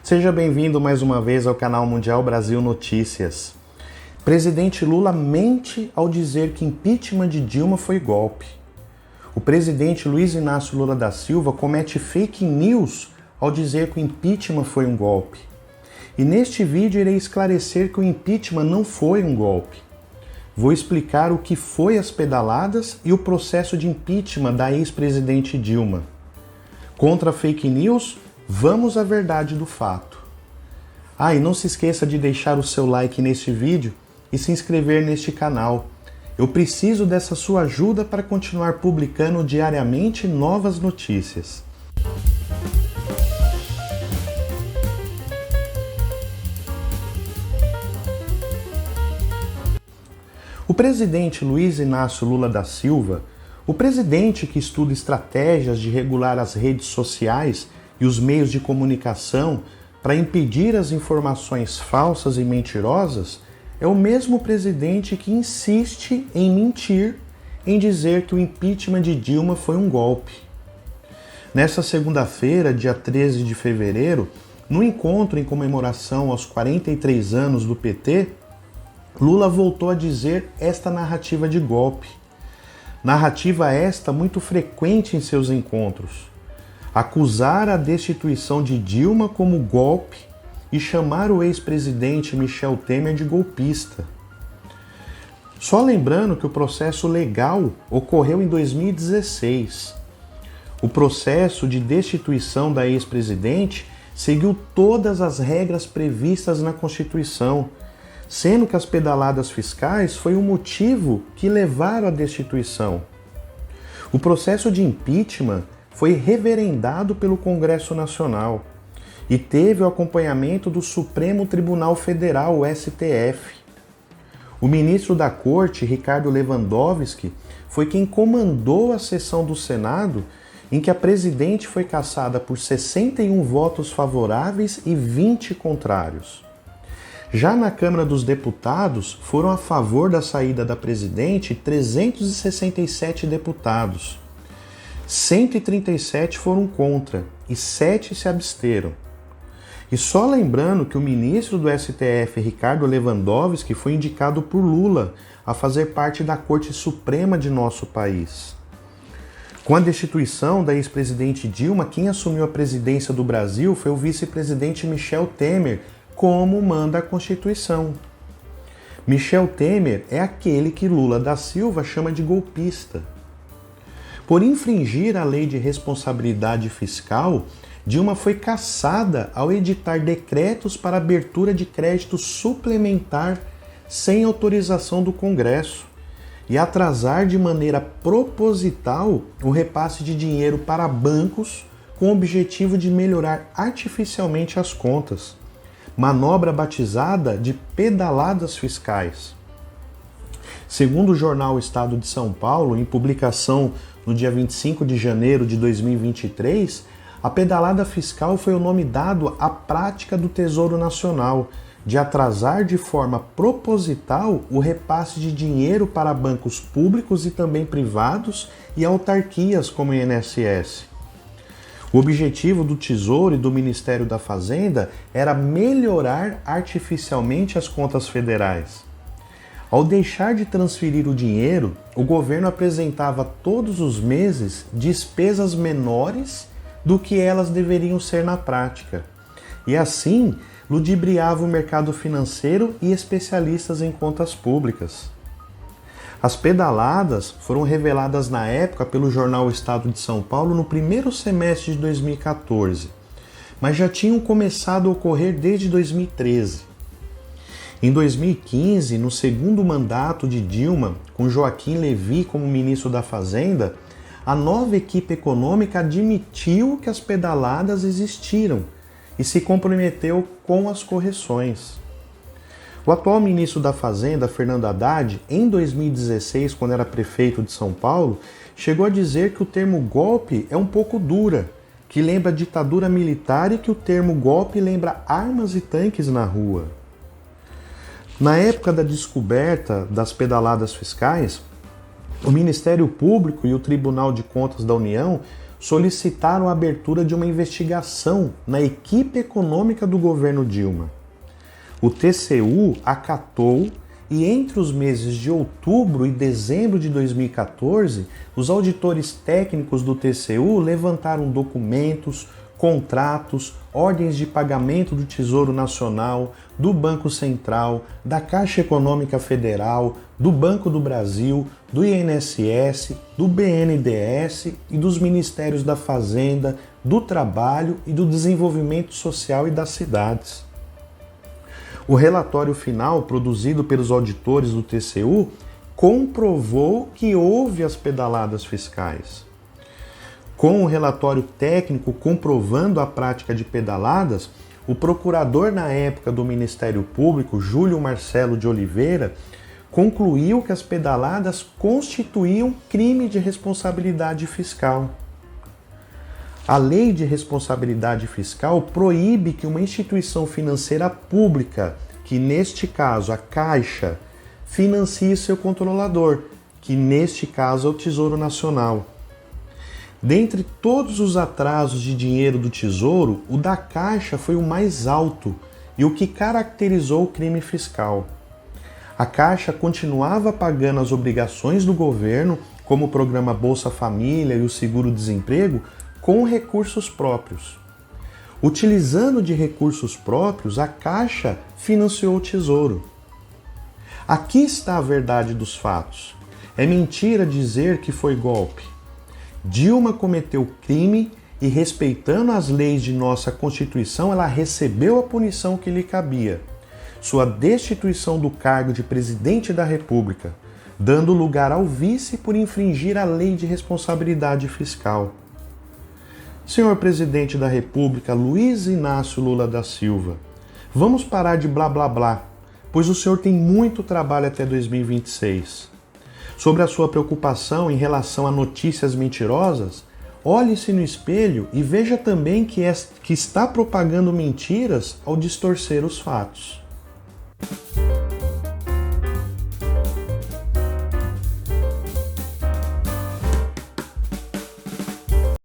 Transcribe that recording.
Seja bem-vindo mais uma vez ao canal Mundial Brasil Notícias. Presidente Lula mente ao dizer que impeachment de Dilma foi golpe. O presidente Luiz Inácio Lula da Silva comete fake news ao dizer que o impeachment foi um golpe. E neste vídeo irei esclarecer que o impeachment não foi um golpe. Vou explicar o que foi as pedaladas e o processo de impeachment da ex-presidente Dilma. Contra fake news, vamos à verdade do fato. E não se esqueça de deixar o seu like neste vídeo e se inscrever neste canal. Eu preciso dessa sua ajuda para continuar publicando diariamente novas notícias. O presidente Luiz Inácio Lula da Silva, o presidente que estuda estratégias de regular as redes sociais e os meios de comunicação para impedir as informações falsas e mentirosas, é o mesmo presidente que insiste em mentir, em dizer que o impeachment de Dilma foi um golpe. Nesta segunda-feira, dia 13 de fevereiro, no encontro em comemoração aos 43 anos do PT, Lula voltou a dizer esta narrativa de golpe. Narrativa esta muito frequente em seus encontros. Acusar a destituição de Dilma como golpe e chamar o ex-presidente Michel Temer de golpista. Só lembrando que o processo legal ocorreu em 2016. O processo de destituição da ex-presidente seguiu todas as regras previstas na Constituição, sendo que as pedaladas fiscais foi o motivo que levaram à destituição. O processo de impeachment foi referendado pelo Congresso Nacional e teve o acompanhamento do Supremo Tribunal Federal, o STF. O ministro da Corte, Ricardo Lewandowski, foi quem comandou a sessão do Senado em que a presidente foi cassada por 61 votos favoráveis e 20 contrários. Já na Câmara dos Deputados, foram a favor da saída da presidente 367 deputados. 137 foram contra e 7 se absteram. E só lembrando que o ministro do STF, Ricardo Lewandowski, foi indicado por Lula a fazer parte da Corte Suprema de nosso país. Com a destituição da ex-presidente Dilma, quem assumiu a presidência do Brasil foi o vice-presidente Michel Temer, como manda a Constituição. Michel Temer é aquele que Lula da Silva chama de golpista. Por infringir a lei de responsabilidade fiscal, Dilma foi cassada ao editar decretos para abertura de crédito suplementar sem autorização do Congresso e atrasar de maneira proposital o repasse de dinheiro para bancos com o objetivo de melhorar artificialmente as contas. Manobra batizada de pedaladas fiscais. Segundo o jornal Estado de São Paulo, em publicação no dia 25 de janeiro de 2023, a pedalada fiscal foi o nome dado à prática do Tesouro Nacional de atrasar de forma proposital o repasse de dinheiro para bancos públicos e também privados e autarquias como o INSS. O objetivo do Tesouro e do Ministério da Fazenda era melhorar artificialmente as contas federais. Ao deixar de transferir o dinheiro, o governo apresentava todos os meses despesas menores do que elas deveriam ser na prática. E assim, ludibriava o mercado financeiro e especialistas em contas públicas. As pedaladas foram reveladas na época pelo jornal Estado de São Paulo no primeiro semestre de 2014, mas já tinham começado a ocorrer desde 2013. Em 2015, no segundo mandato de Dilma, com Joaquim Levy como ministro da Fazenda, a nova equipe econômica admitiu que as pedaladas existiram e se comprometeu com as correções. O atual ministro da Fazenda, Fernando Haddad, em 2016, quando era prefeito de São Paulo, chegou a dizer que o termo golpe é um pouco dura, que lembra ditadura militar e que o termo golpe lembra armas e tanques na rua. Na época da descoberta das pedaladas fiscais, o Ministério Público e o Tribunal de Contas da União solicitaram a abertura de uma investigação na equipe econômica do governo Dilma. O TCU acatou e entre os meses de outubro e dezembro de 2014, os auditores técnicos do TCU levantaram documentos, contratos, ordens de pagamento do Tesouro Nacional, do Banco Central, da Caixa Econômica Federal, do Banco do Brasil, do INSS, do BNDES e dos Ministérios da Fazenda, do Trabalho e do Desenvolvimento Social e das Cidades. O relatório final, produzido pelos auditores do TCU, comprovou que houve as pedaladas fiscais. Com o relatório técnico comprovando a prática de pedaladas, o procurador na época do Ministério Público, Júlio Marcelo de Oliveira, concluiu que as pedaladas constituíam crime de responsabilidade fiscal. A Lei de Responsabilidade Fiscal proíbe que uma instituição financeira pública, que neste caso a Caixa, financie seu controlador, que neste caso é o Tesouro Nacional. Dentre todos os atrasos de dinheiro do Tesouro, o da Caixa foi o mais alto e o que caracterizou o crime fiscal. A Caixa continuava pagando as obrigações do governo, como o programa Bolsa Família e o seguro-desemprego, com recursos próprios. Utilizando de recursos próprios, a Caixa financiou o Tesouro. Aqui está a verdade dos fatos. É mentira dizer que foi golpe. Dilma cometeu crime e, respeitando as leis de nossa Constituição, ela recebeu a punição que lhe cabia. Sua destituição do cargo de presidente da República, dando lugar ao vice por infringir a Lei de Responsabilidade Fiscal. Senhor Presidente da República Luiz Inácio Lula da Silva, vamos parar de blá blá blá, pois o senhor tem muito trabalho até 2026. Sobre a sua preocupação em relação a notícias mentirosas, olhe-se no espelho e veja também que está propagando mentiras ao distorcer os fatos.